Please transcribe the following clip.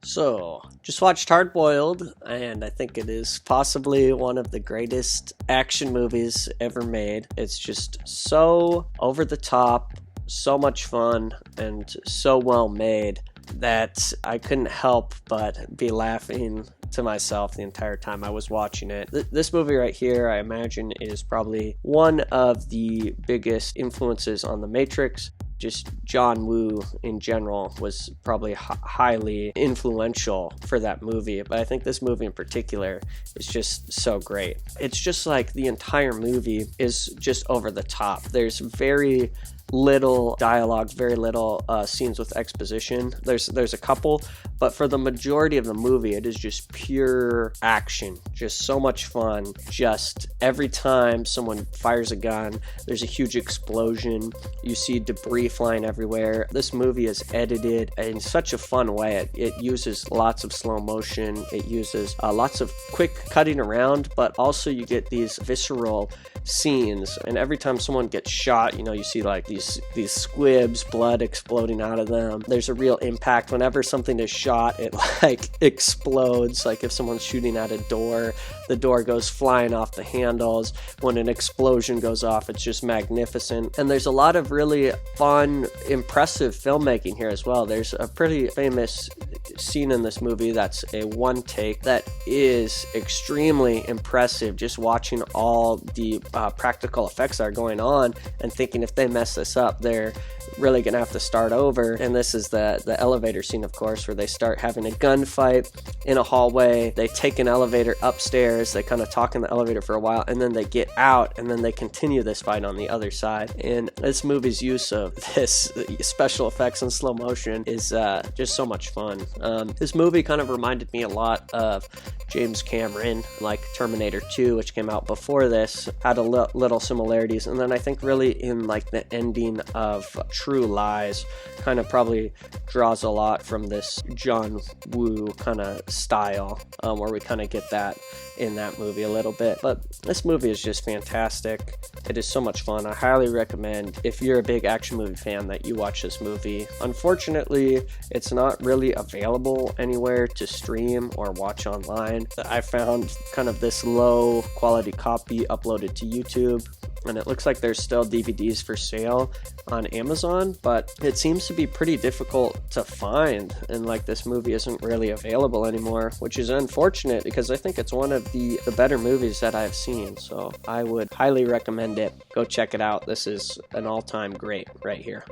So, just watched Hard Boiled, and I think it is possibly one of the greatest action movies ever made. It's just so over the top, so much fun, and so well made that I couldn't help but be laughing to myself the entire time I was watching it. This movie right here, I imagine, is probably one of the biggest influences on The Matrix. Just John Woo in general was probably highly influential for that movie, but I think this movie in particular is just so great. It's just like the entire movie is just over the top. There's very little dialogue, very little scenes with exposition. There's a couple, but for the majority of the movie, it is just pure action. Just so much fun. Just every time someone fires a gun, there's a huge explosion. You see debris flying everywhere. This movie is edited in such a fun way. It uses lots of slow motion. It uses lots of quick cutting around, but also you get these visceral scenes, and every time someone gets shot, you see like these squibs, blood exploding out of them. There's a real impact. Whenever something is shot, it like explodes. Like if someone's shooting at a door, the door goes flying off the handles. When an explosion goes off, it's just magnificent. And there's a lot of really fun, impressive filmmaking here as well. There's a pretty famous scene in this movie that's a one take that is extremely impressive. Just watching all the practical effects that are going on and thinking if they mess this up, they're really gonna have to start over. And this is the elevator scene, of course, where they start having a gunfight in a hallway. They take an elevator upstairs, they kind of talk in the elevator for a while, and then they get out, and then they continue this fight on the other side. And this movie's use of this special effects and slow motion is just so much fun. This movie kind of reminded me a lot of James Cameron, like Terminator 2, which came out before this, had a little similarities. And then I think really in like the ending of True Lies kind of probably draws a lot from this John Woo kind of style, where we kind of get that in that movie a little bit. But this movie is just fantastic. It is so much fun. I highly recommend, if you're a big action movie fan, that you watch this movie. Unfortunately, it's not really available anywhere to stream or watch online. I found kind of this low quality copy uploaded to YouTube, and it looks like there's still DVDs for sale on Amazon, but it seems to be pretty difficult to find, and like this movie isn't really available anymore, which is unfortunate because I think it's one of the better movies that I've seen. So I would highly recommend it. Go check it out. This is an all-time great right here.